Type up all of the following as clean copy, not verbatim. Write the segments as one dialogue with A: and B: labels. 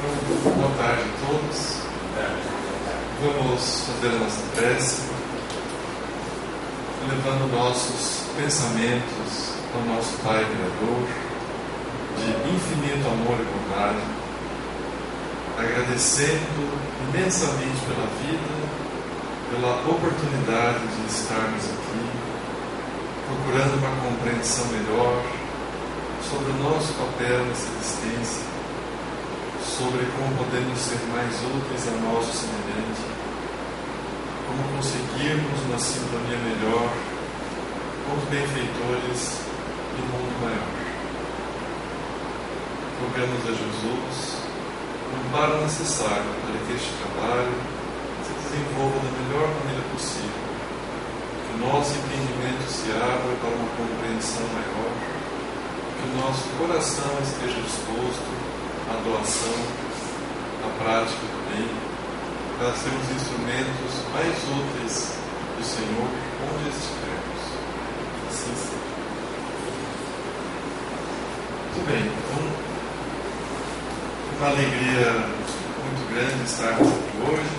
A: Então, boa tarde a todos. Vamos fazer a nossa prece, levando nossos pensamentos ao nosso Pai Criador, de infinito amor e bondade, agradecendo imensamente pela vida, pela oportunidade de estarmos aqui, procurando uma compreensão melhor sobre o nosso papel nessa existência, sobre como podemos ser mais úteis ao nosso semelhante, como conseguirmos uma sintonia melhor com os benfeitores do mundo maior. Rogamos a Jesus o amparo necessário para que este trabalho se desenvolva da melhor maneira possível, que o nosso entendimento se abra para uma compreensão maior, que o nosso coração esteja disposto à doação, à prática do bem, para sermos instrumentos mais úteis do Senhor onde estivermos. Assim seja. Muito bem, então, uma alegria muito grande estarmos aqui hoje.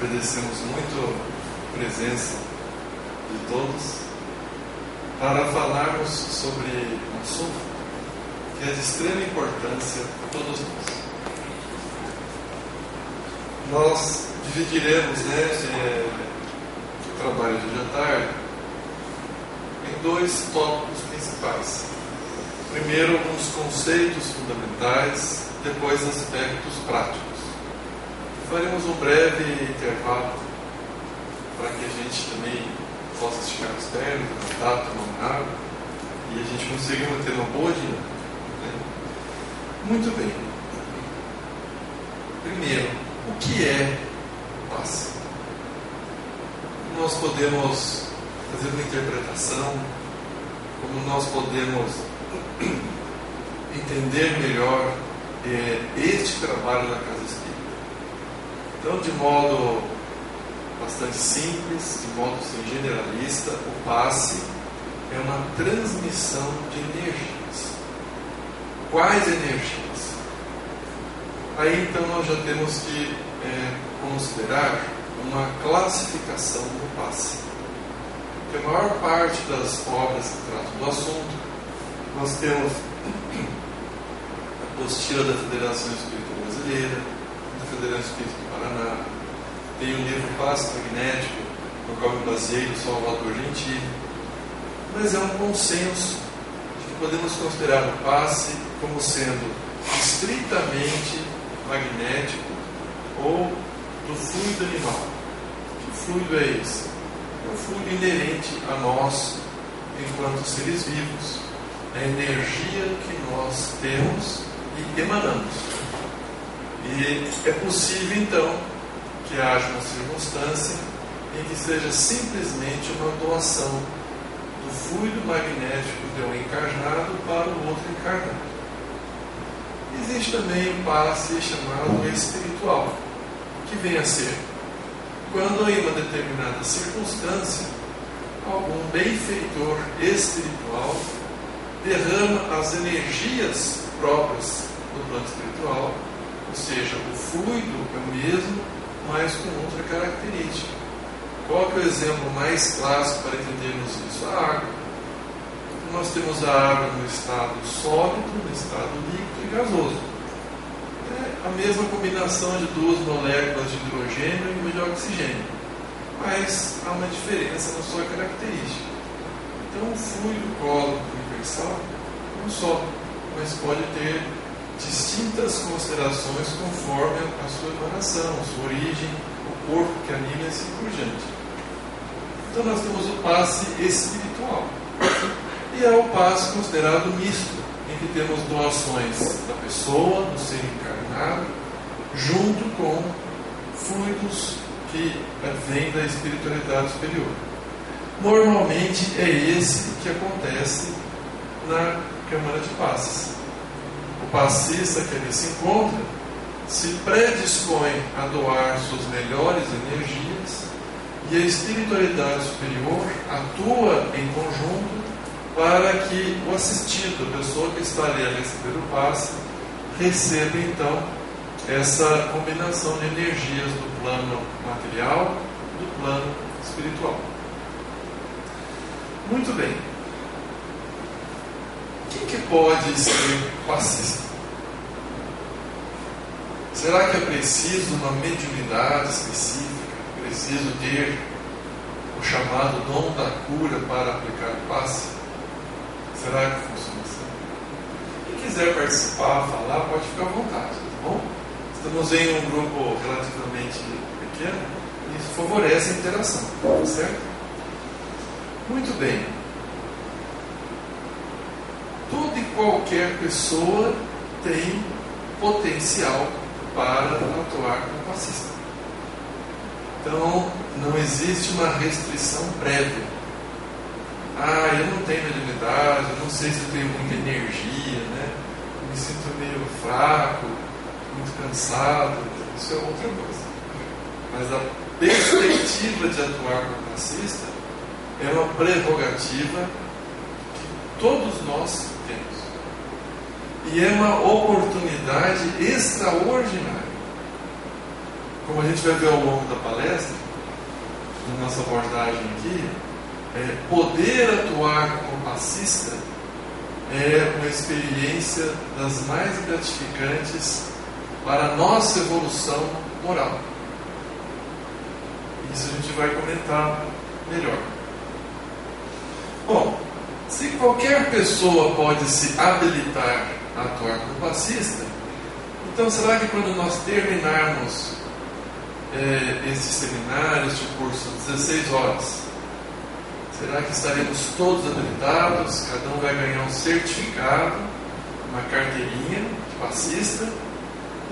A: Agradecemos muito a presença de todos para falarmos sobre um assunto que é de extrema importância para todos nós. Nós dividiremos o trabalho de hoje à tarde em dois tópicos principais. Primeiro, alguns conceitos fundamentais, depois aspectos práticos. Faremos um breve intervalo para que a gente também possa esticar as pernas, levantar, tomar água e a gente consiga manter uma boa dinâmica. Muito bem. Primeiro, o que é o passe? Nós podemos fazer uma interpretação, como nós podemos entender melhor este trabalho da Casa Espírita. Então, de modo bastante simples, de modo assim, generalista, o passe é uma transmissão de energias. Quais energias? Aí então nós já temos que considerar uma classificação do passe. Porque a maior parte das obras que tratam do assunto, nós temos a apostila da Federação Espírita Brasileira, da Federação Espírita do Paraná, tem o livro Passe Magnético, no qual me baseei do Salvador Gentili, mas é um consenso de que podemos considerar o passe como sendo estritamente magnético ou do fluido animal. Que fluido é esse? É um fluido inerente a nós enquanto seres vivos, a energia que nós temos e emanamos. E é possível então que haja uma circunstância em que seja simplesmente uma doação do fluido magnético de um encarnado para o outro encarnado. Existe também um passe chamado espiritual, que vem a ser quando em uma determinada circunstância algum benfeitor espiritual derrama as energias próprias do plano espiritual, ou seja, o fluido é o mesmo, mas com outra característica. Qual que é o exemplo mais clássico para entendermos isso? A água. Nós temos a água no estado sólido, no estado líquido e gasoso. É a mesma combinação de duas moléculas de hidrogênio e uma de oxigênio, mas há uma diferença na sua característica. Então, o fluido cósmico universal não só, mas pode ter distintas considerações conforme a sua emanação, a sua origem, o corpo que anima e assim por diante. Então nós temos o passe espiritual. E é o passe considerado misto, em que temos doações da pessoa, do ser encarnado, junto com fluidos que vêm da espiritualidade superior. Normalmente é esse que acontece na Câmara de Passes. O passista que ali se encontra se predispõe a doar suas melhores energias e a espiritualidade superior atua em conjunto para que o assistido, a pessoa que está ali a receber o passe, receba então essa combinação de energias do plano material e do plano espiritual. Muito bem. Quem que pode ser passista? Será que é preciso uma mediunidade específica? Preciso ter o chamado dom da cura para aplicar o passe? Será que funciona assim? Quem quiser participar, falar, pode ficar à vontade, tá bom? Estamos em um grupo relativamente pequeno e isso favorece a interação, tá certo? Muito bem. Toda e qualquer pessoa tem potencial para atuar como passista. Então, não existe uma restrição prévia. Eu não tenho mediunidade, eu não sei se eu tenho muita energia, né? Eu me sinto meio fraco, muito cansado. Isso é outra coisa. Mas a perspectiva de atuar como passista é uma prerrogativa que todos nós temos. E é uma oportunidade extraordinária. Como a gente vai ver ao longo da palestra, na nossa abordagem aqui, poder atuar como passista é uma experiência das mais gratificantes para a nossa evolução moral. Isso a gente vai comentar melhor. Bom, se qualquer pessoa pode se habilitar a atuar como passista, então será que quando nós terminarmos este seminário, este curso, 16 horas, será que estaremos todos habilitados? Cada um vai ganhar um certificado, uma carteirinha de passista,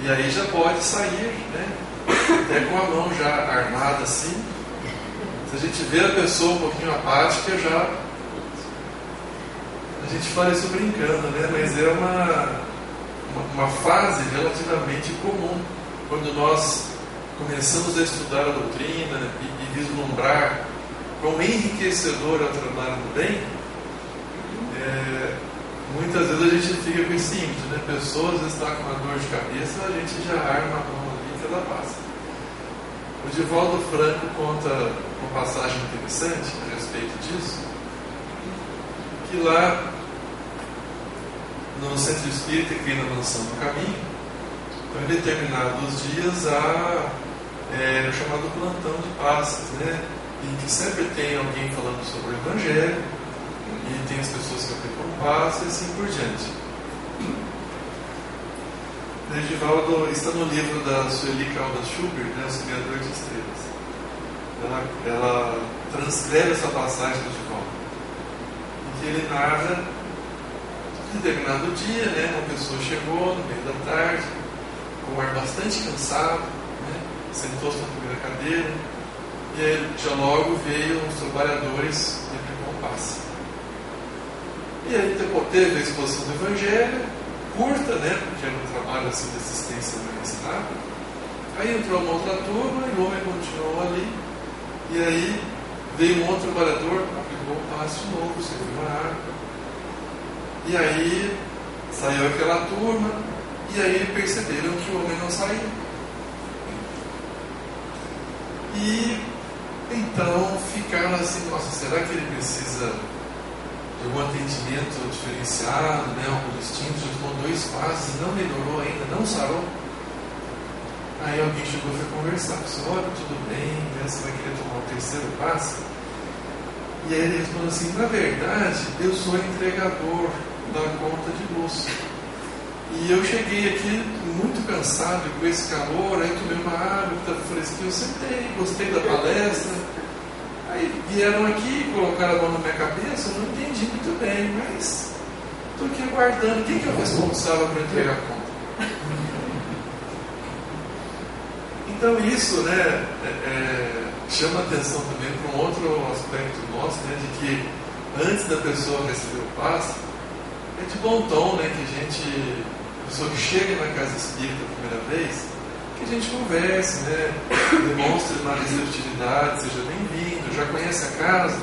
A: e aí já pode sair, né? Até com a mão já armada assim. Se a gente vê a pessoa um pouquinho apática, a gente fala isso brincando, né? Mas é uma fase relativamente comum quando nós começamos a estudar a doutrina e vislumbrar quão enriquecedor é o trabalho do bem. Muitas vezes a gente fica com esse ímpeto, né? A pessoa às vezes está com uma dor de cabeça, a gente já arma a mão ali que ela passa. O Divaldo Franco conta uma passagem interessante a respeito disso, que lá no Centro Espírita, aqui na Mansão do Caminho, em determinados dias há o chamado plantão de passes, né? Em que sempre tem alguém falando sobre o Evangelho, e tem as pessoas que aplicam passes e assim por diante. O Divaldo está no livro da Sueli Caldas Schubert, né, O Semeador de Estrelas. Ela transcreve essa passagem do Divaldo, em que ele narra que em determinado dia, né, uma pessoa chegou no meio da tarde, com o ar bastante cansado, né, sentou-se na primeira cadeira, e aí já logo veio uns trabalhadores e aplicou um passe. E aí teve a exposição do Evangelho, curta, né, porque era um trabalho assim, de assistência mais rápido. Aí entrou uma outra turma e o homem continuou ali. E aí veio um outro trabalhador, aplicou um passe de novo, serviu uma água. E aí saiu aquela turma, e aí perceberam que o homem não saía. E então ficaram assim, nossa, será que ele precisa de um atendimento diferenciado, né, algo distinto? Já tomou 2 passes, não melhorou ainda, não sarou. Aí alguém chegou e foi conversar com o olha, tudo bem, né, você vai querer tomar o 3º passe? E aí ele respondeu assim, na verdade, eu sou entregador da conta de luz. E eu cheguei aqui muito cansado com esse calor, aí tomei uma água que estava fresquinho, eu sentei, gostei da palestra. Aí vieram aqui, colocaram a mão na minha cabeça, eu não entendi muito bem, mas estou aqui aguardando. Quem que é o responsável para entregar a conta? Então isso, né, chama atenção também para um outro aspecto nosso, né, de que antes da pessoa receber o passe, é de bom tom, né, que a pessoa que chega na casa espírita a primeira vez, que a gente converse, né, demonstre uma receptividade, seja bem-vindo, já conhece a casa,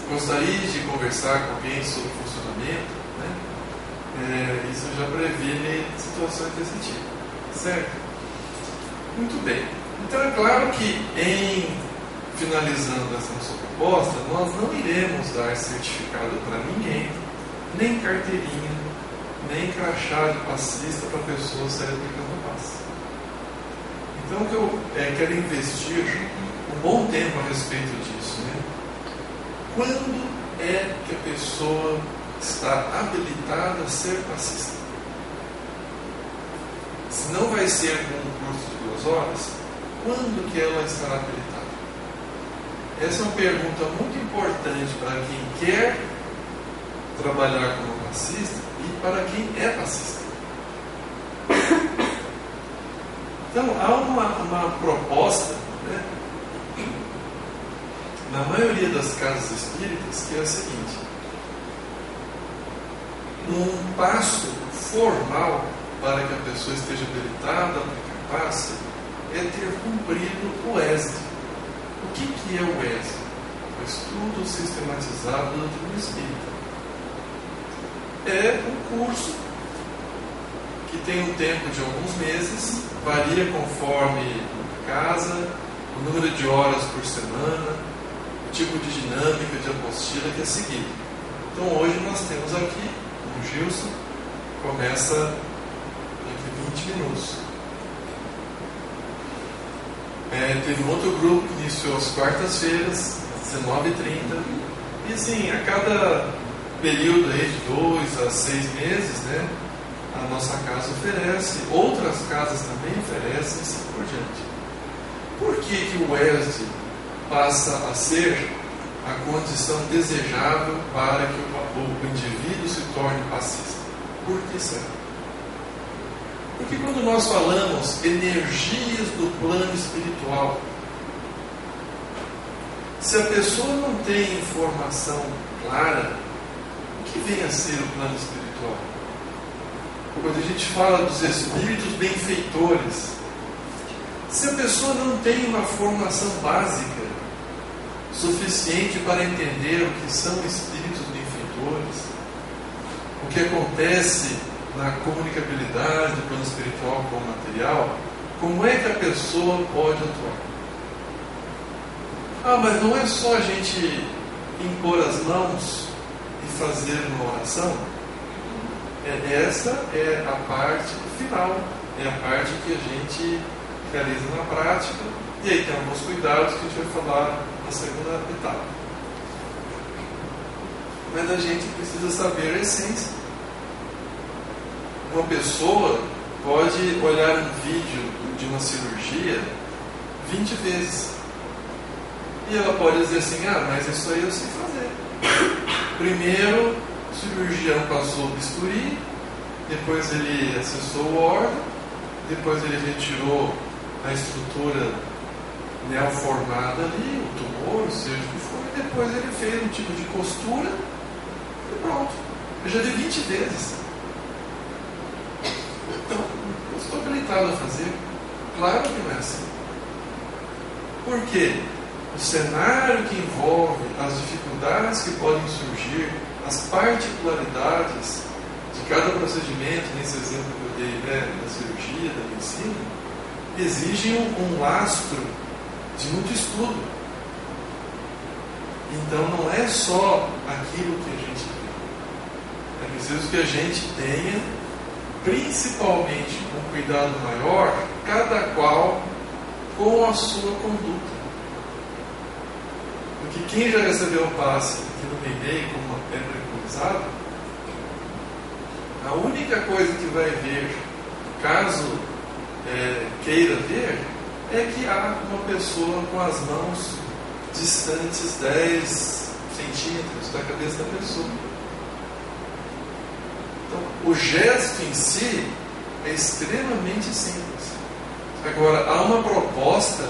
A: gostaria de conversar com alguém sobre o funcionamento, né? isso já previne situações desse tipo, certo? Muito bem. Então é claro que finalizando essa nossa proposta, nós não iremos dar certificado para ninguém, nem carteirinha, nem crachá de passista para a pessoa sair aplicando passe. Então o que eu quero investir um bom tempo a respeito disso, né? Quando é que a pessoa está habilitada a ser passista? Se não vai ser um curso de 2 horas, quando que ela estará habilitada? Essa é uma pergunta muito importante para quem quer trabalhar como passista e para quem é passista. Então, há uma proposta, né, na maioria das casas espíritas, que é a seguinte: um passo formal para que a pessoa esteja habilitada a aplicar passe é ter cumprido o ESD. O que é o ESD? O Estudo Sistematizado da Doutrina Espírita. É um curso que tem um tempo de alguns meses, varia conforme a casa, o número de horas por semana, o tipo de dinâmica de apostila que é seguido. Então hoje nós temos aqui, o Gilson, começa daqui 20 minutos. Teve um outro grupo que iniciou às quartas-feiras, às 19h30, e assim, a cada período aí de 2 a 6 meses, né, a nossa casa oferece, outras casas também oferecem, e assim por diante. Por que o ESD passa a ser a condição desejável para que o indivíduo se torne passista? Por que será? Porque quando nós falamos energias do plano espiritual, se a pessoa não tem informação clara, o que vem a ser o plano espiritual? Quando a gente fala dos espíritos benfeitores, se a pessoa não tem uma formação básica suficiente para entender o que são espíritos benfeitores, o que acontece na comunicabilidade do plano espiritual com o material, como é que a pessoa pode atuar? Mas não é só a gente impor as mãos e fazer uma oração? Essa é a parte final, é a parte que a gente realiza na prática, e aí tem alguns cuidados que a gente vai falar na segunda etapa. Mas a gente precisa saber a essência. Uma pessoa pode olhar um vídeo de uma cirurgia 20 vezes. E ela pode dizer assim: mas isso aí eu sei fazer. Primeiro, o cirurgião passou o bisturi, depois ele acessou o órgão, depois ele retirou a estrutura neoformada ali, o tumor, seja o que for, e depois ele fez um tipo de costura e pronto. Eu já vi 20 vezes. Então, eu estou habilitado a fazer? Claro que não é assim. Por quê? O cenário que envolve as dificuldades que podem surgir, as particularidades de cada procedimento, nesse exemplo que eu dei, né, da cirurgia, da medicina, exigem um lastro de muito estudo. Então não é só aquilo que a gente vê. É preciso que a gente tenha, principalmente com cuidado maior, cada qual com a sua conduta. Porque quem já recebeu o passe aqui no Meimei, como é preconizado, a única coisa que vai ver, caso queira ver, é que há uma pessoa com as mãos distantes 10 centímetros da cabeça da pessoa. Então, o gesto em si é extremamente simples. Agora, há uma proposta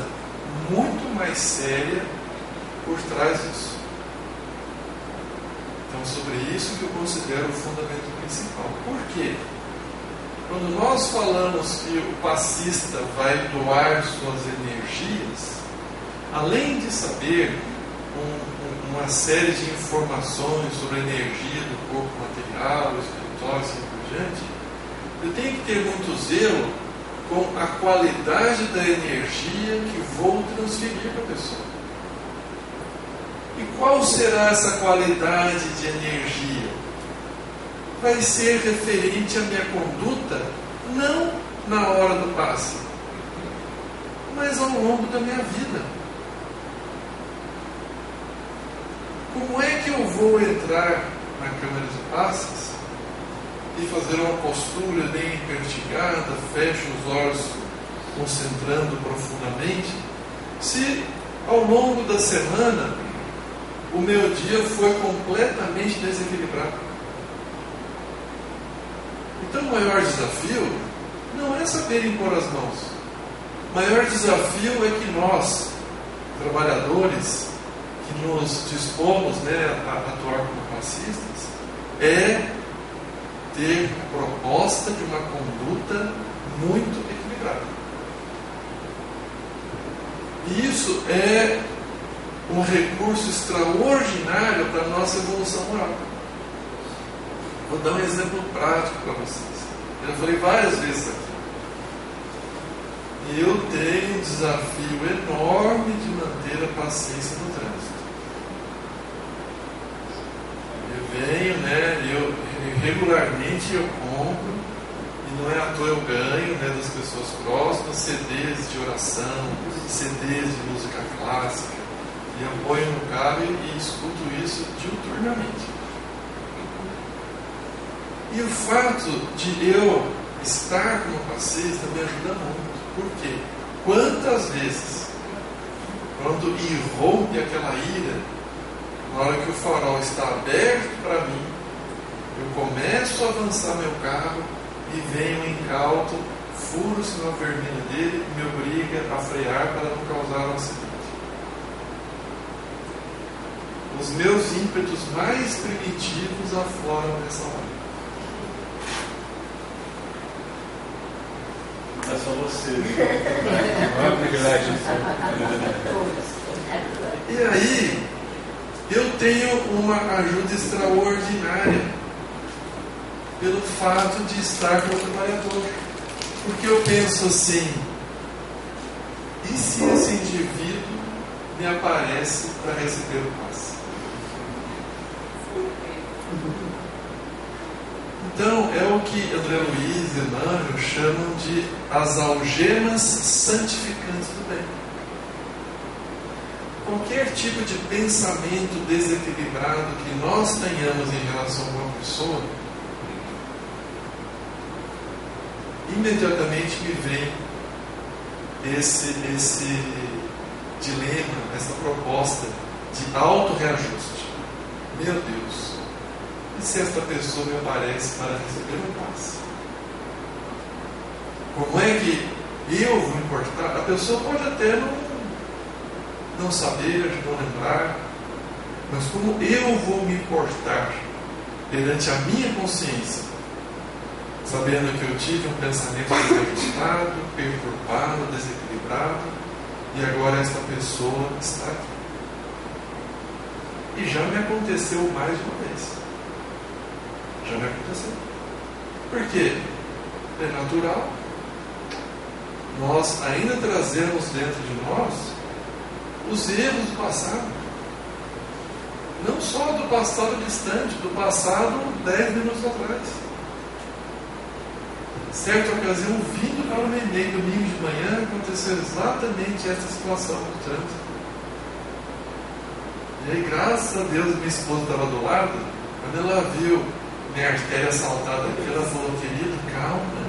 A: muito mais séria por trás disso. Então, sobre isso que eu considero o fundamento principal. Por quê? Quando nós falamos que o passista vai doar suas energias, além de saber uma série de informações sobre a energia do corpo material, espiritual, consultório, assim por diante, eu tenho que ter muito zelo com a qualidade da energia que vou transferir para a pessoa. E qual será essa qualidade de energia? Vai ser referente à minha conduta, não na hora do passe, mas ao longo da minha vida. Como é que eu vou entrar na câmara de passes e fazer uma postura bem vertigada, fecho os olhos, concentrando profundamente, se ao longo da semana o meu dia foi completamente desequilibrado? Então o maior desafio não é saber impor as mãos. O maior desafio é que nós, trabalhadores, que nos dispomos, a atuar como passistas, é ter a proposta de uma conduta muito equilibrada. E isso é um recurso extraordinário para a nossa evolução moral. Vou dar um exemplo prático para vocês. Eu já falei várias vezes aqui. Eu tenho um desafio enorme de manter a paciência no trânsito. Eu venho, regularmente eu compro, e não é à toa eu ganho, das pessoas próximas, CDs de oração, CDs de música clássica, e eu ponho no carro e escuto isso diuturnamente. E o fato de eu estar como passista me ajuda muito. Por quê? Quantas vezes, quando irrompe aquela ira, na hora que o farol está aberto para mim, eu começo a avançar meu carro e venho um incauto, furo o sinal vermelho dele e me obriga a frear para não causar um acidente. Os meus ímpetos mais primitivos afloram nessa hora.
B: É só você. Não é um privilégio.
A: E aí, eu tenho uma ajuda extraordinária pelo fato de estar como trabalhador. Porque eu penso assim, e se esse indivíduo me aparece para receber o passe? Então, é o que André Luiz e Emmanuel chamam de as algemas santificantes do bem. Qualquer tipo de pensamento desequilibrado que nós tenhamos em relação a uma pessoa, imediatamente me vem esse dilema, essa proposta de auto-reajuste. Meu Deus, e se esta pessoa me aparece para receber um passe? Como é que eu vou importar? A pessoa pode até não saber, não lembrar, mas como eu vou me importar perante a minha consciência, sabendo que eu tive um pensamento desajustado, perturbado, desequilibrado, e agora esta pessoa está aqui. E já me aconteceu mais de uma vez. Já me aconteceu. Por quê? É natural. Nós ainda trazemos dentro de nós os erros do passado. Não só do passado distante, do passado 10 minutos atrás. Certa ocasião, vindo para o Neném, domingo de manhã, aconteceu exatamente essa situação do trânsito. E aí, graças a Deus, minha esposa estava do lado. Quando ela viu minha artéria assaltada aqui, ela falou: querido, calma,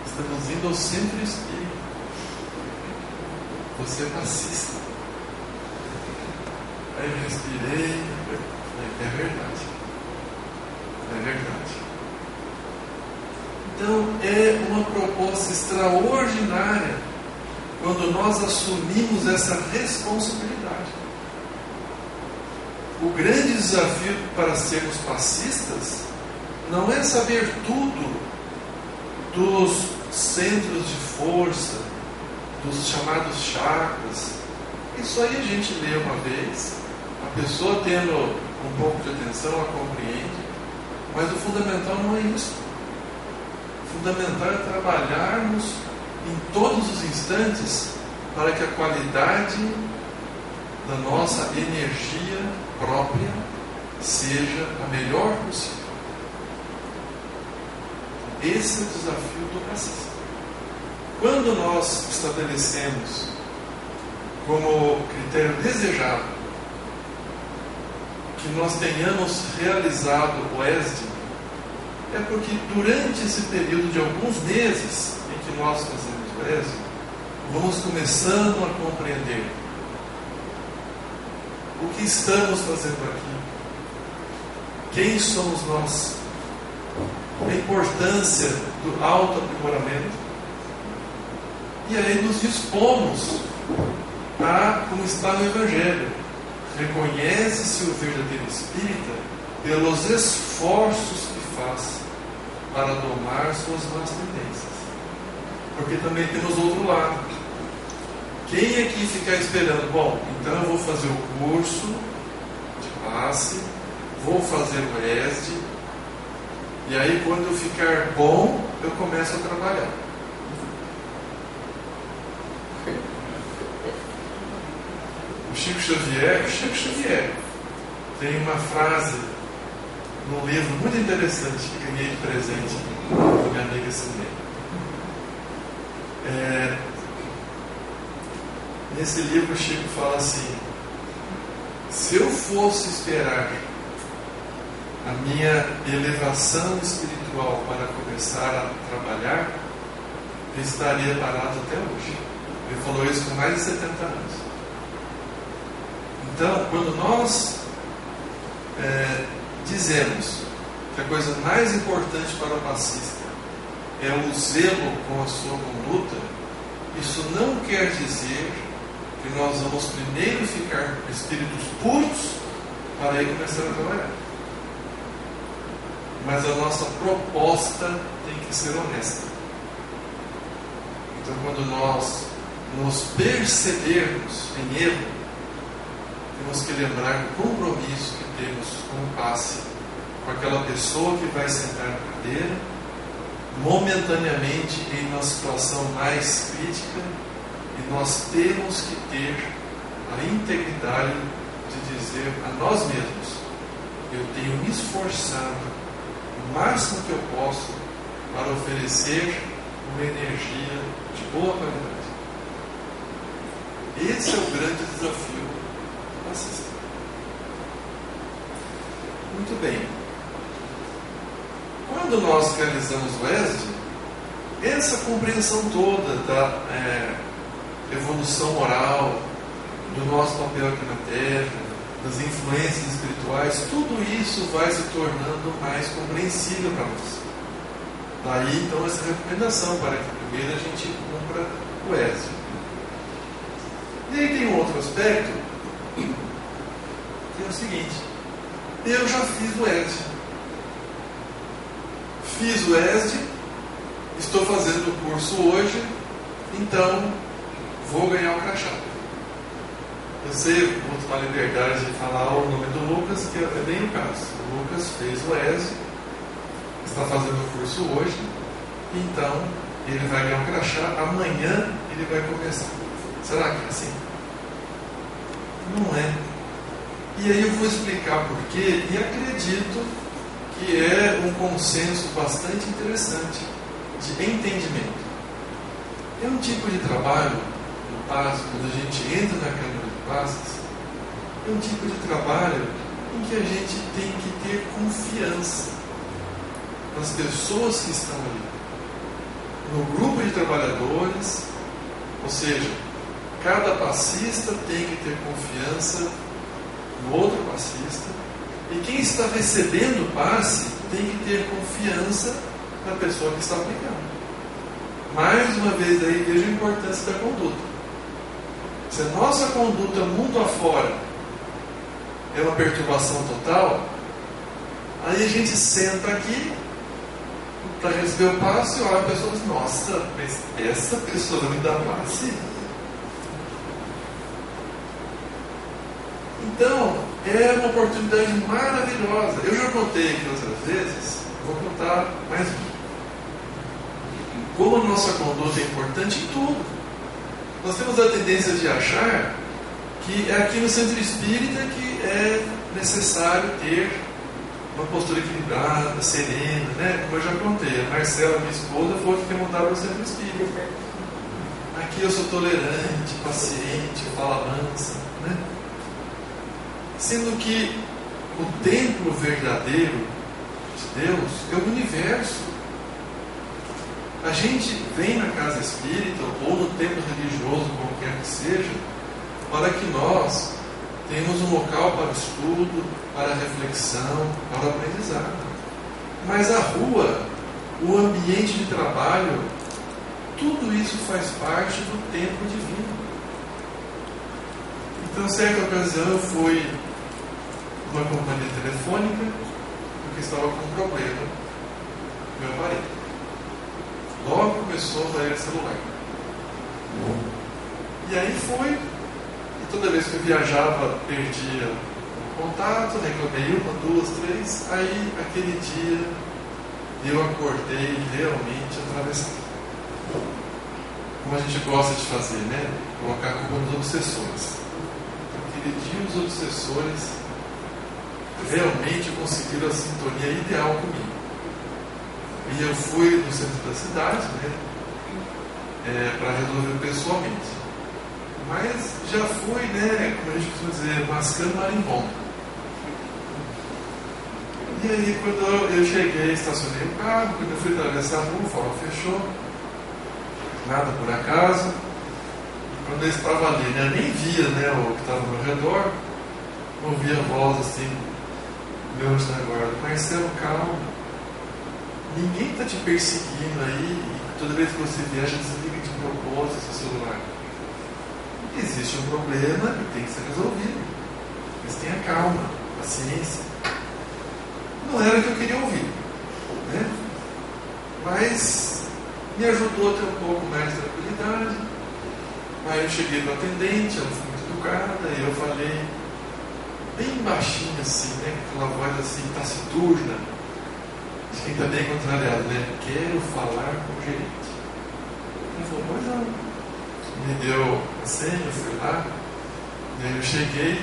A: estamos indo ao centro espírita. Você é passista. Aí eu respirei, é verdade. É verdade. Então, é uma proposta extraordinária quando nós assumimos essa responsabilidade. O grande desafio para sermos passistas não é saber tudo dos centros de força, dos chamados chakras. Isso aí a gente lê uma vez, a pessoa tendo um pouco de atenção, ela compreende. Mas o fundamental não é isso. O fundamental é trabalharmos em todos os instantes para que a qualidade da nossa energia própria seja a melhor possível. Esse é o desafio do passista. Quando nós estabelecemos como critério desejável que nós tenhamos realizado o ESD, é porque durante esse período de alguns meses em que nós fazemos o ESD, vamos começando a compreender o que estamos fazendo aqui, quem somos nós, a importância do autoaprimoramento, e aí nos dispomos a, como está no Evangelho, reconhece-se o verdadeiro espírita pelos esforços que faz para domar suas más tendências. Porque também temos outro lado. Quem aqui ficar esperando, bom, então eu vou fazer o curso de passe, vou fazer o ESD, e aí quando eu ficar bom, eu começo a trabalhar. O Chico Xavier tem uma frase num livro muito interessante que ganhei de presente da minha amiga Sidney. Nesse livro o Chico fala assim: se eu fosse esperar a minha elevação espiritual para começar a trabalhar, eu estaria parado até hoje. Ele falou isso com mais de 70 anos. Então, quando nós dizemos que a coisa mais importante para o passista é o zelo com a sua conduta, isso não quer dizer que nós vamos primeiro ficar espíritos puros para aí começar a trabalhar. Mas a nossa proposta tem que ser honesta. Então, quando nós nos percebermos em erro, temos que lembrar do compromisso que temos com o passe, com aquela pessoa que vai sentar na cadeira, momentaneamente em uma situação mais crítica, e nós temos que ter a integridade de dizer a nós mesmos: eu tenho me esforçado o máximo que eu posso para oferecer uma energia de boa qualidade. Esse é o grande desafio do passista. Muito bem. Quando nós realizamos o ESD, essa compreensão toda da evolução moral, do nosso papel aqui na Terra, das influências espirituais, tudo isso vai se tornando mais compreensível para nós. Daí então essa recomendação para que primeiro a gente cumpra o ESD. E aí tem um outro aspecto, que é o seguinte: eu já fiz o ESD. Fiz o ESD, estou fazendo o curso hoje, então vou ganhar o crachá. Eu sei, vou tomar liberdade de falar o nome do Lucas, que é bem o caso. O Lucas fez o ESD, está fazendo o curso hoje, então ele vai ganhar o crachá, amanhã ele vai começar. Será que é assim? Não é. E aí eu vou explicar por quê, e acredito que é um consenso bastante interessante de entendimento. É um tipo de trabalho, no passe, quando a gente entra na Câmara de Passes, é um tipo de trabalho em que a gente tem que ter confiança nas pessoas que estão ali, no grupo de trabalhadores, ou seja, cada passista tem que ter confiança no outro passista, e quem está recebendo o passe tem que ter confiança na pessoa que está aplicando. Mais uma vez aí veja a importância da conduta. Se a nossa conduta mundo afora é uma perturbação total, aí a gente senta aqui para receber o passe e olha a pessoa e diz: nossa, mas essa pessoa me dá passe? Então, é uma oportunidade maravilhosa. Eu já contei aqui outras vezes, vou contar mais uma. Como a nossa conduta é importante em tudo. Nós temos a tendência de achar que é aqui no centro espírita que é necessário ter uma postura equilibrada, serena, né? Como eu já contei, a Marcela, minha esposa, foi que mudar para o centro espírita. Aqui eu sou tolerante, paciente, falo mansa, né? Sendo que o templo verdadeiro de Deus é o universo. A gente vem na casa espírita ou no templo religioso, como quer que seja, para que nós tenhamos um local para o estudo, para a reflexão, para o aprendizado. Mas a rua, o ambiente de trabalho, tudo isso faz parte do templo divino. Então, certa ocasião, eu fui numa companhia telefônica porque estava com um problema no meu aparelho. Logo começou a sair o celular. E aí foi, e toda vez que eu viajava, perdia o contato, reclamei uma, duas, três. Aí, aquele dia, eu acordei realmente atravessado. Como a gente gosta de fazer, né? Colocar a culpa nos obsessores. Aquele dia, os obsessores realmente conseguiram a sintonia ideal comigo. E eu fui no centro da cidade, né, para resolver pessoalmente. Mas já fui, né, como a gente costuma dizer, mascando marimbondo. E aí, quando eu cheguei, estacionei o carro, quando eu fui atravessar a rua, o farol fechou, nada por acaso. Quando eu estava ali, né, eu nem via, né, o que estava ao meu redor, ouvia a voz assim, meu anjo da guarda: Marcelo, calma. Ninguém está te perseguindo aí, e toda vez que você viaja, desliga de propósito seu celular. Existe um problema que tem que ser resolvido. Mas tenha calma, paciência. Não era o que eu queria ouvir, né? Mas me ajudou a ter um pouco mais de tranquilidade. Aí eu cheguei para o atendente, ela foi muito educada, e eu falei bem baixinho assim, né? Com aquela voz assim, taciturna. De quem está bem contrariado, né? Quero falar com o gerente. Ele falou: pois não. Me deu a senha, eu fui lá. E aí eu cheguei.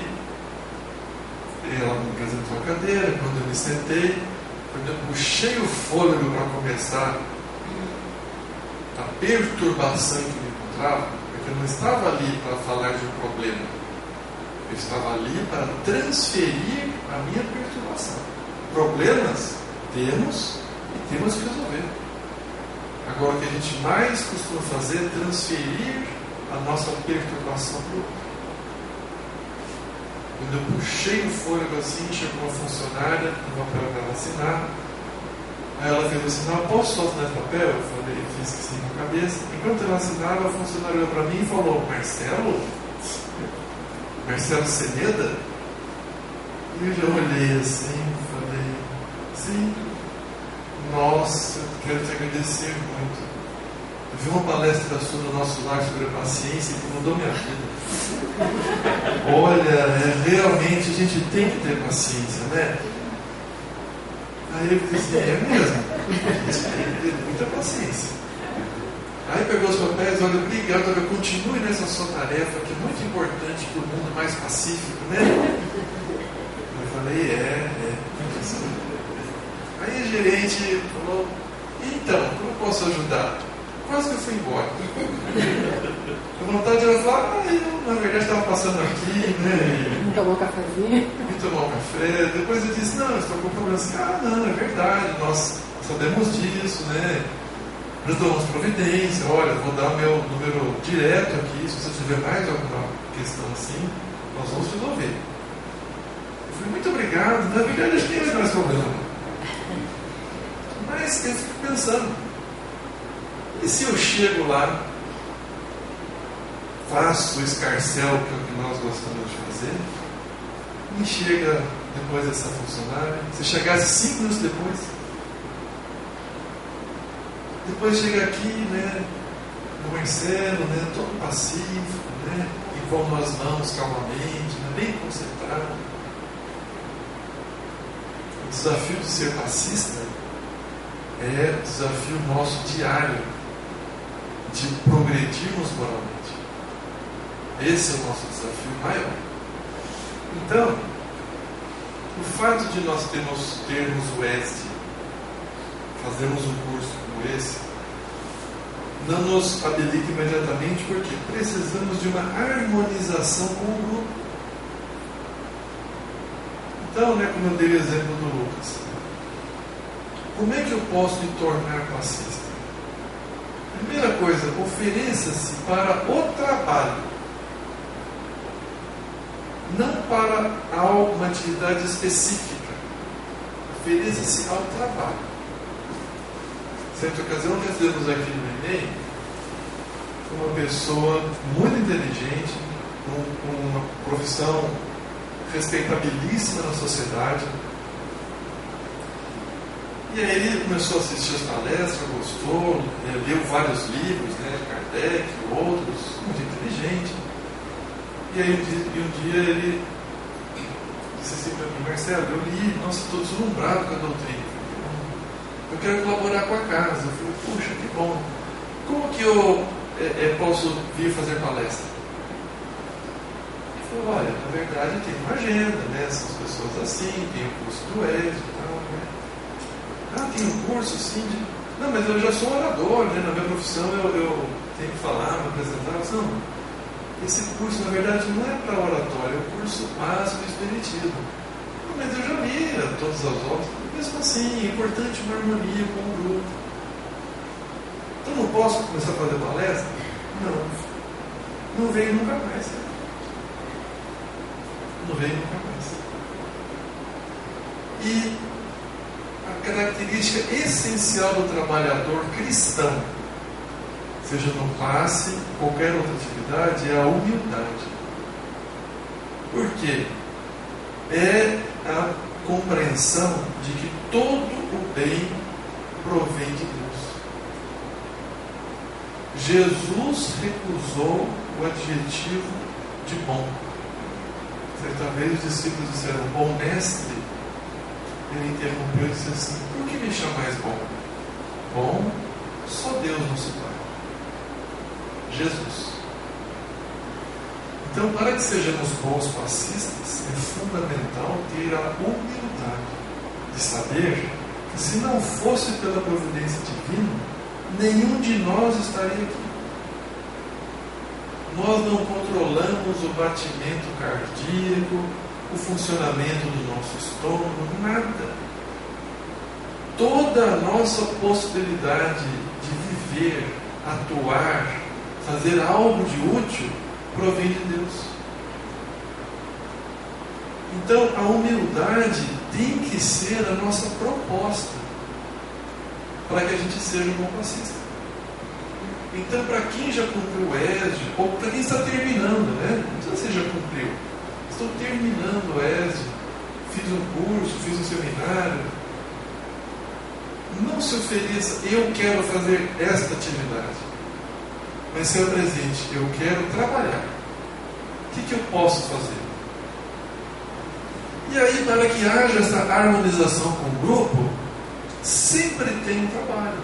A: Ela me apresentou a cadeira. Quando eu me sentei, quando eu puxei o fôlego para começar a perturbação que eu me encontrava, porque eu não estava ali para falar de um problema. Eu estava ali para transferir a minha perturbação. Problemas temos e temos que resolver. Agora, o que a gente mais costuma fazer é transferir a nossa perturbação para o outro. Quando eu puxei o fôlego assim, chegou uma funcionária com um papel para ela assinar. Aí ela fez assim: não, posso assinar esse papel? Eu falei, eu fiz que sim com a cabeça. Enquanto ela assinava, a funcionária olhou para mim e falou: Marcelo? Marcelo Seneda? E eu já olhei assim e falei: sim. Nossa, quero te agradecer muito. Eu vi uma palestra sua no nosso lar sobre a paciência que mudou minha vida. Olha, realmente a gente tem que ter paciência, né? Aí eu disse: é mesmo? A gente tem que ter muita paciência. Aí pegou os papéis: olha, obrigado, olha, continue nessa sua tarefa que é muito importante para o mundo mais pacífico, né? Eu falei: é. Aí a gerente falou: então, como eu posso ajudar? Quase que eu fui embora. A vontade de ela falar: eu na verdade estava passando aqui, né?
C: Tomou um cafezinho.
A: E tomar um café. Depois eu disse: não, estou com problema assim. Não, é verdade, nós sabemos disso, né? Nós tomamos providência. Olha, vou dar meu número direto aqui. Se você tiver mais alguma questão assim, nós vamos resolver. Eu falei: muito obrigado. Na verdade, acho que nem mais problema. Mas eu fico pensando: e se eu chego lá, faço o escarcel, que é o que nós gostamos de fazer, e chega depois dessa funcionária, se chegasse 5 minutos depois chega aqui, né, no Marcelo, né, todo pacífico, né, envolve as mãos calmamente, né, bem concentrado. O desafio de ser passista é o desafio nosso diário de progredirmos moralmente. Esse é o nosso desafio maior. Então, o fato de nós termos o ESD, fazermos um curso como esse, não nos habilita imediatamente, porque precisamos de uma harmonização com o grupo. Então, como eu dei o exemplo do Lucas, como é que eu posso me tornar passista? Primeira coisa, ofereça-se para o trabalho, não para uma atividade específica. Ofereça-se ao trabalho. Certa ocasião, nós fizemos aqui no Enem, uma pessoa muito inteligente, com uma profissão respeitabilíssima na sociedade. E aí ele começou a assistir as palestras, gostou, leu vários livros, Kardec, outros, muito inteligente. E aí um dia ele disse assim para mim: Marcelo, eu li, nossa, estou deslumbrado com a doutrina. Eu quero colaborar com a casa. Eu falei: puxa, que bom. Como que eu posso vir fazer palestra? Ele falou: olha, na verdade tem uma agenda, são as pessoas assim, tem o curso do ESD e tal, tem um curso sim de... Não, mas eu já sou orador, na minha profissão eu tenho que falar, me apresentar. Não, esse curso na verdade não é para oratório, é o curso básico do Espiritismo. Não, mas eu já li todas as obras. Mesmo assim, é importante uma harmonia com o grupo. Então não posso começar a fazer palestra? Não venho nunca mais. Não venho nunca mais. E a característica essencial do trabalhador cristão, seja no passe, qualquer outra atividade, é a humildade. Por quê? É a compreensão de que todo o bem provém de Deus. Jesus recusou o adjetivo de bom. Certa vez os discípulos disseram: bom mestre. Ele interrompeu e disse assim: por que me chamais bom? Bom, só Deus nosso Pai. Jesus. Então, para que sejamos bons passistas, é fundamental ter a humildade de saber que, se não fosse pela providência divina, nenhum de nós estaria aqui. Nós não controlamos o batimento cardíaco, o funcionamento do nosso estômago, nada. Toda a nossa possibilidade de viver, atuar, fazer algo de útil, provém de Deus. Então, a humildade tem que ser a nossa proposta para que a gente seja um bom passista. Então, para quem já cumpriu o ESD, ou para quem está terminando, não precisa ser já cumpriu. Estou terminando o ESD, fiz um curso, fiz um seminário. Não se ofereça: eu quero fazer esta atividade. Mas se apresente: eu quero trabalhar. O que eu posso fazer? E aí, para que haja essa harmonização com o grupo, sempre tem um trabalho.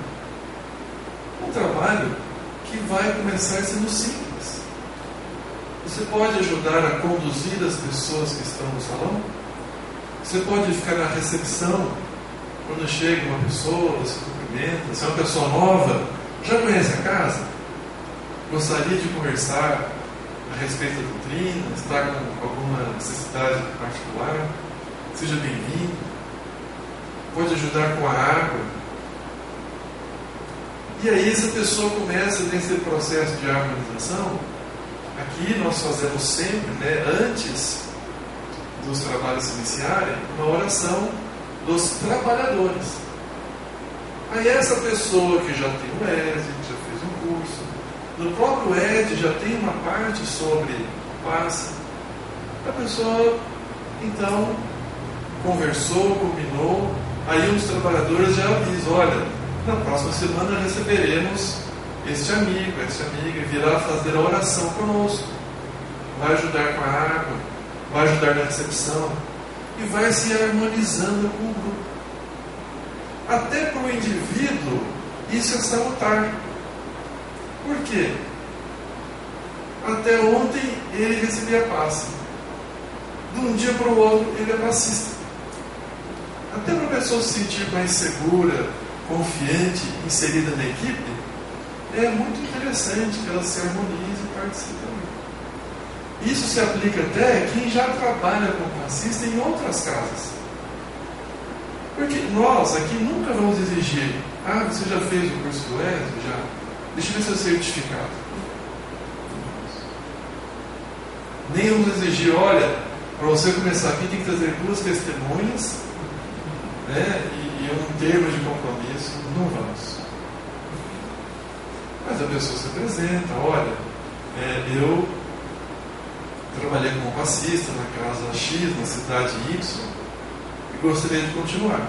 A: Um trabalho que vai começar sendo simples. Você pode ajudar a conduzir as pessoas que estão no salão. Você pode ficar na recepção quando chega uma pessoa, se cumprimenta. Se é uma pessoa nova, já conhece a casa? Gostaria de conversar a respeito da doutrina, está com alguma necessidade particular? Seja bem-vindo. Pode ajudar com a água. E aí essa pessoa começa nesse processo de harmonização. Aqui nós fazemos sempre, antes dos trabalhos se iniciarem, uma oração dos trabalhadores. Aí essa pessoa que já tem o ESD, que já fez um curso, no próprio ESD já tem uma parte sobre o passe, a pessoa então conversou, combinou, aí um dos trabalhadores já avisa: olha, na próxima semana receberemos este amigo, esta amiga, virá fazer a oração conosco, vai ajudar com a água, vai ajudar na recepção. e vai se harmonizando com o grupo. Até para o indivíduo, isso é salutar. Por quê? Até ontem ele recebia passe. De um dia para o outro, ele é passista. Até para a pessoa se sentir mais segura, confiante, inserida na equipe, é muito interessante que ela se harmonize e participe também. Isso se aplica até a quem já trabalha como passista em outras casas. Porque nós aqui nunca vamos exigir: você já fez o curso do ESO? Já. Deixa eu ver seu certificado. Nem vamos exigir: olha, para você começar aqui tem que trazer 2 testemunhas, né, e um termo de compromisso. Não vamos. Mas a pessoa se apresenta: olha, eu trabalhei como passista na casa X, na cidade Y, e gostaria de continuar.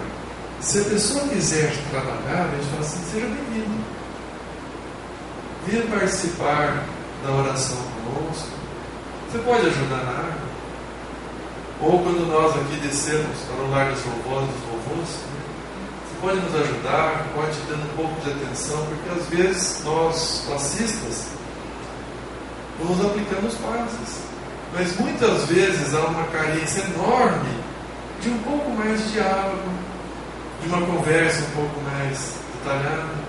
A: Se a pessoa quiser trabalhar, a gente fala assim: seja bem-vindo. Venha participar da oração conosco. Você pode ajudar na água. Ou quando nós aqui descemos para o lar das vovós e dos vovôs, você pode nos ajudar, pode ir dando um pouco de atenção, porque às vezes nós, passistas, vamos aplicando os passes. Mas muitas vezes há uma carência enorme de um pouco mais de diálogo, de uma conversa um pouco mais detalhada.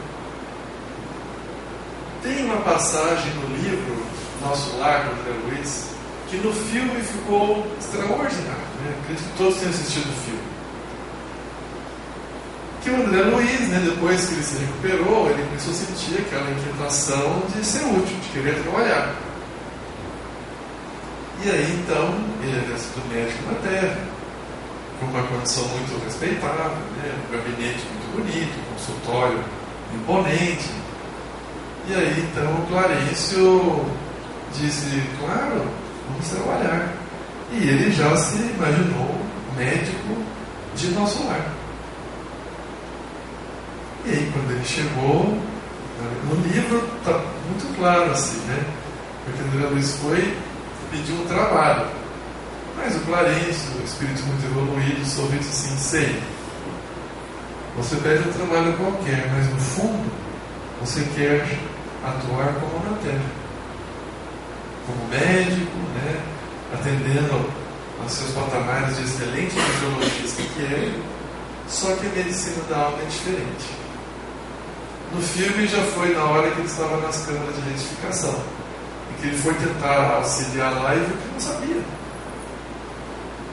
A: Tem uma passagem no livro Nosso Lar, do André Luiz, que no filme ficou extraordinário, né? Acredito que todos tenham assistido o filme. Que o André Luiz, né, depois que ele se recuperou, ele começou a sentir aquela inquietação de ser útil, de querer trabalhar. E aí então, ele havia sido médico na Terra, com uma condição muito respeitável, né? Um gabinete muito bonito, um consultório imponente. E aí então o Clarencio disse: claro, vamos trabalhar. E ele já se imaginou médico de Nosso Lar. E aí quando ele chegou, no livro está muito claro assim, né? Porque André Luiz foi pedir um trabalho. Mas o Clarencio, o espírito muito evoluído, sorriu assim: sei, você pede um trabalho qualquer, mas no fundo você quer atuar como na Terra, como médico, né, atendendo aos seus patamares de excelente fisiologista que é, só que a medicina da alma é diferente. No filme já foi na hora que ele estava nas câmaras de retificação, e que ele foi tentar auxiliar lá e viu que não sabia.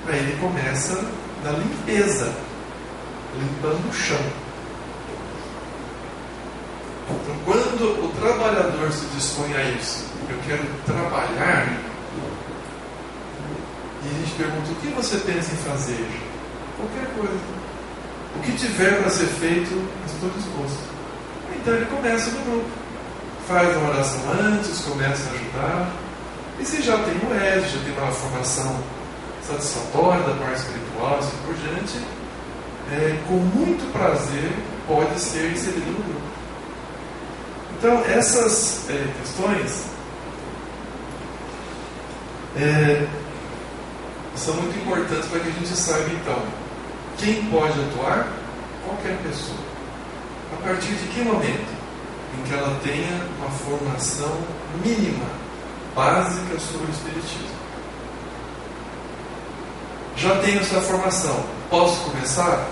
A: Aí ele começa na limpeza, limpando o chão. Então, quando o trabalhador se dispõe a isso, eu quero trabalhar, e a gente pergunta: o que você pensa em fazer? Qualquer coisa. O que tiver para ser feito, estou disposto. Então ele começa no grupo, faz uma oração antes, começa a ajudar, e se já tem o ESO, já tem uma formação satisfatória da parte espiritual, assim por diante, com muito prazer pode ser inserido no grupo. Então, essas questões são muito importantes para que a gente saiba, então, quem pode atuar? Qualquer pessoa. A partir de que momento? Em que ela tenha uma formação mínima, básica sobre o Espiritismo. Já tenho essa formação, posso começar?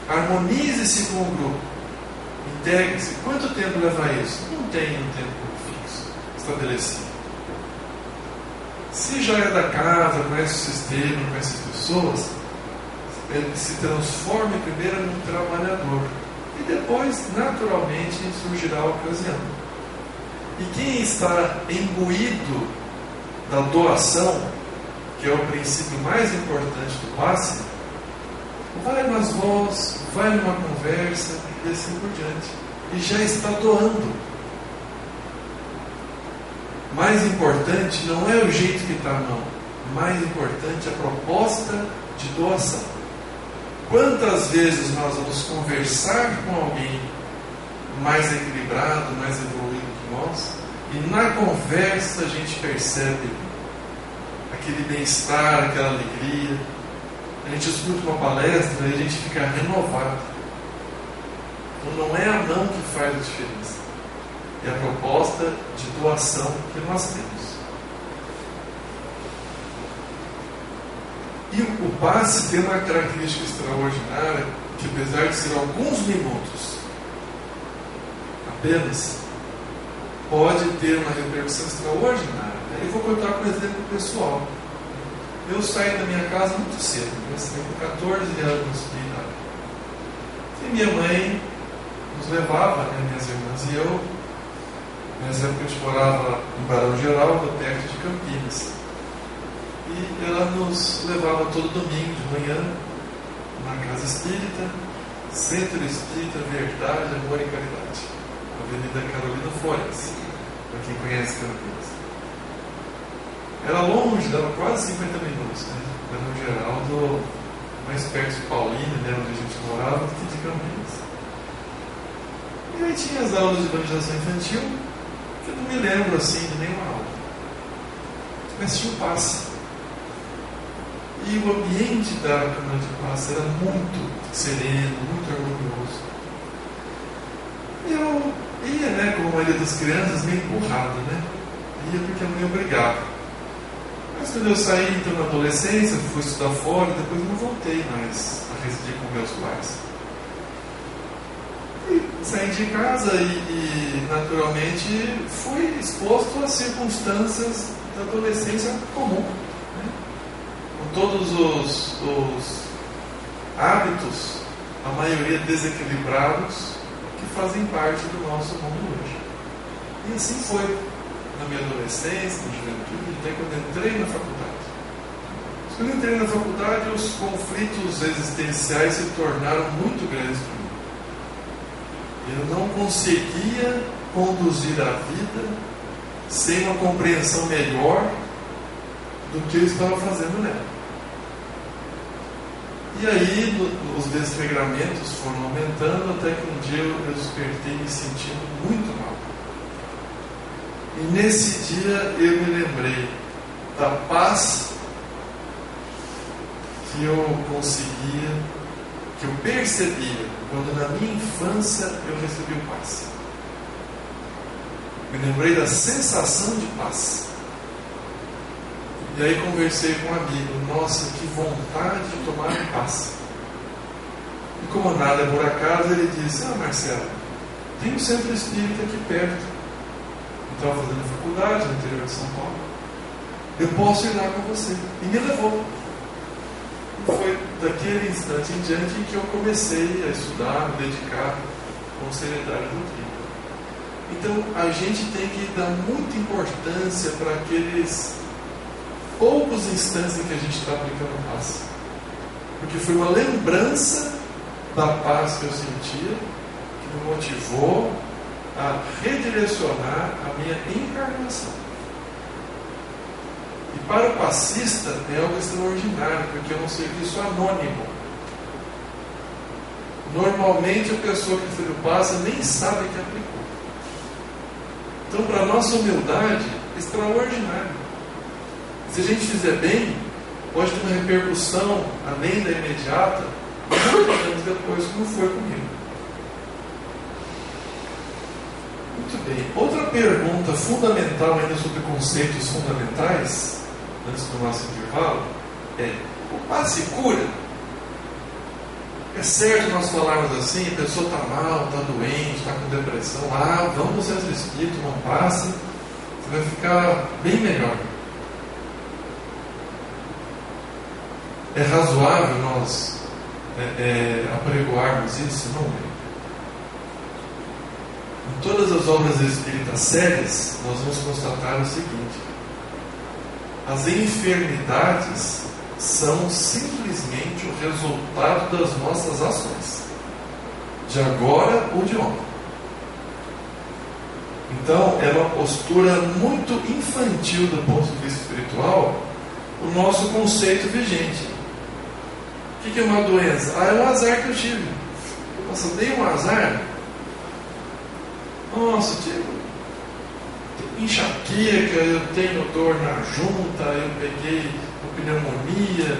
A: Harmonize-se com o grupo. Integre-se. Quanto tempo leva isso? Não tem um tempo fixo, estabelecido. Se já é da casa, conhece o sistema, conhece as pessoas, ele se transforme primeiro num trabalhador. E depois, naturalmente, surgirá a ocasião. E quem está imbuído da doação, que é o princípio mais importante do passe, vai nas vozes, vai numa conversa e assim por diante. E já está doando. Mais importante não é o jeito que está a mão. Mais importante é a proposta de doação. Quantas vezes nós vamos conversar com alguém mais equilibrado, mais evoluído que nós, e na conversa a gente percebe aquele bem-estar, aquela alegria, a gente escuta uma palestra e a gente fica renovado. Então não é a mão que faz a diferença, é a proposta de doação que nós temos. E o passe tem uma característica extraordinária, que apesar de ser alguns minutos apenas, pode ter uma repercussão extraordinária. Eu vou contar com um exemplo pessoal. Eu saí da minha casa muito cedo, eu saí com 14 anos de idade. E minha mãe nos levava, minhas irmãs e eu. Nessa época a gente morava em Barão Geraldo, perto de Campinas. E ela nos levava todo domingo de manhã na Casa Espírita, Centro Espírita Verdade, Amor e Caridade, Avenida Carolina Flores, para quem conhece Campinas. Era longe, dava quase 50 minutos, né? Barão Geraldo, mais perto de Paulínia, né, onde a gente morava, do que de Campinas. E aí tinha as aulas de evangelização infantil, que eu não me lembro assim de nenhuma aula. Mas tinha um passe. E o ambiente da Câmara de Passe era muito sereno, muito harmonioso. E eu ia, né, como a maioria das crianças, meio empurrado, né? Ia porque a mãe obrigava. Mas quando eu saí, então, na adolescência, fui estudar fora, depois não voltei mais a residir com meus pais. E saí de casa e naturalmente, fui exposto a circunstâncias da adolescência comum. Todos os hábitos, a maioria desequilibrados, que fazem parte do nosso mundo hoje. E assim foi na minha adolescência, na juventude, até quando entrei na faculdade. Quando eu entrei na faculdade, os conflitos existenciais se tornaram muito grandes para mim. Eu não conseguia conduzir a vida sem uma compreensão melhor do que eu estava fazendo nela. E aí os desregramentos foram aumentando até que um dia eu despertei me sentindo muito mal. E nesse dia eu me lembrei da paz que eu conseguia, que eu percebia quando na minha infância eu recebi o passe. Me lembrei da sensação de paz. E aí conversei com um amigo, nossa, que vontade de tomar um passe. E como nada é por acaso, ele disse, Marcelo, tem um centro espírita aqui perto. Eu estava fazendo faculdade no interior de São Paulo. Eu posso ir lá com você. E me levou. E foi daquele instante em diante em que eu comecei a estudar, me dedicar com seriedade ao doutrina. Então a gente tem que dar muita importância para aqueles poucos instantes em que a gente está aplicando a paz, porque foi uma lembrança da paz que eu sentia que me motivou a redirecionar a minha encarnação. E para o passista é algo extraordinário, porque é um serviço anônimo. Normalmente a pessoa que recebe o passe nem sabe que aplicou. Então, para a nossa humildade, é extraordinário. Se a gente fizer bem, pode ter uma repercussão além da imediata, muitos anos depois, como foi comigo. Muito bem. Outra pergunta fundamental ainda sobre conceitos fundamentais, antes do nosso intervalo, é: o passe cura? É certo nós falarmos assim, a pessoa está mal, está doente, está com depressão, vamos no centro espírita, não passe, você vai ficar bem melhor. É razoável nós apregoarmos isso? Não é. Em todas as obras espíritas sérias, nós vamos constatar o seguinte: as enfermidades são simplesmente o resultado das nossas ações, de agora ou de ontem. Então, é uma postura muito infantil do ponto de vista espiritual o nosso conceito vigente. O que é uma doença? É um azar que eu tive. Nossa, eu dei um azar. Nossa, tive enxaqueca, eu tenho dor na junta, eu peguei uma pneumonia.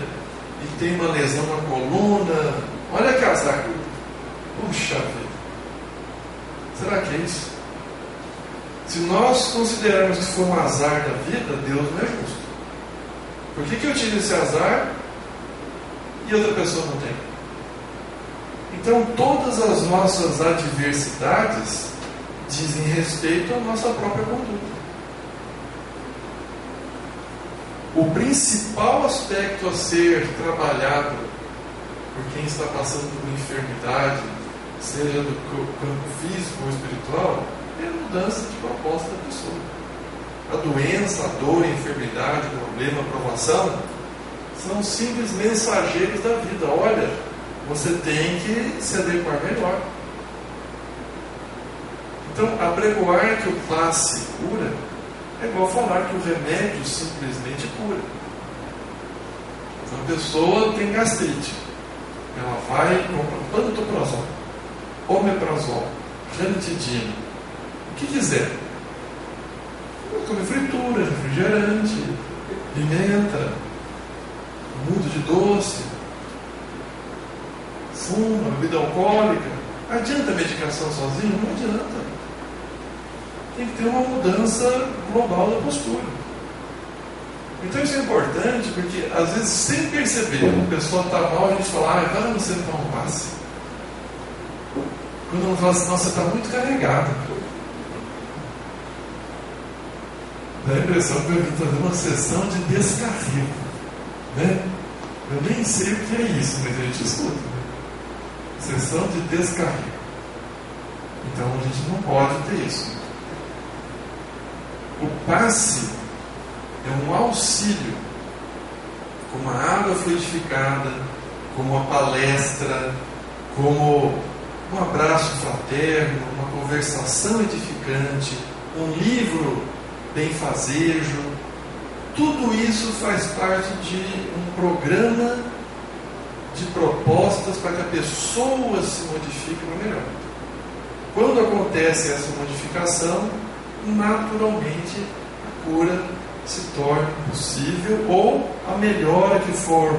A: e tem uma lesão na coluna. Olha que azar. Puxa vida. Será que é isso? Se nós considerarmos que foi um azar da vida, Deus não é justo. Por que eu tive esse azar e outra pessoa não tem? Então, todas as nossas adversidades dizem respeito à nossa própria conduta. O principal aspecto a ser trabalhado por quem está passando por enfermidade, seja do campo físico ou espiritual, é a mudança de proposta da pessoa. A doença, a dor, a enfermidade, o problema, a provação, são simples mensageiros da vida. Olha, você tem que se adequar melhor. Então, apregoar que o passe cura é igual falar que o remédio simplesmente cura. Então, a pessoa tem gastrite. Ela vai e compra pantoprazol, omeprazol, ranitidina, o que quiser. Come fritura, refrigerante, pimenta, mudo de doce, fuma, bebida alcoólica. Adianta a medicação sozinha? Não adianta. Tem que ter uma mudança global da postura. Então isso é importante, porque às vezes, sem perceber, a pessoa está mal, a gente fala, agora você não toma um passe. Quando ela fala assim, nossa, você está muito carregado. Dá a impressão que eu vim fazer uma sessão de descarrego, né? Eu nem sei o que é isso, mas a gente escuta, né? Sessão de descarrego. Então a gente não pode ter isso. O passe é um auxílio, como a água fluidificada, como a palestra, como um abraço fraterno, uma conversação edificante, um livro benfazejo. Tudo isso faz parte de um programa de propostas para que a pessoa se modifique para melhor. Quando acontece essa modificação, naturalmente a cura se torna possível, ou a melhora que for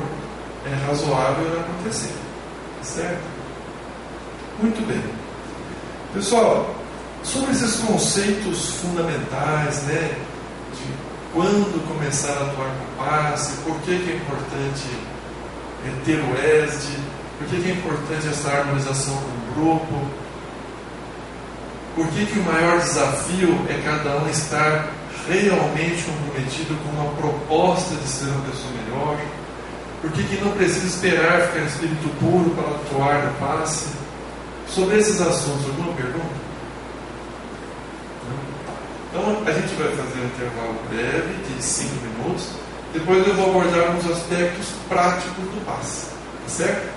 A: razoável vai acontecer. Certo? Muito bem. Pessoal, sobre esses conceitos fundamentais, né, de quando começar a atuar com passe, por que é importante ter o ESD, por que é importante essa harmonização com o grupo, por que o maior desafio é cada um estar realmente comprometido com uma proposta de ser uma pessoa melhor, por que não precisa esperar ficar espírito puro para atuar no passe. Sobre esses assuntos, alguma pergunta? Então a gente vai fazer um intervalo breve de 5 minutos. Depois eu vou abordar alguns aspectos práticos do passe. Tá certo?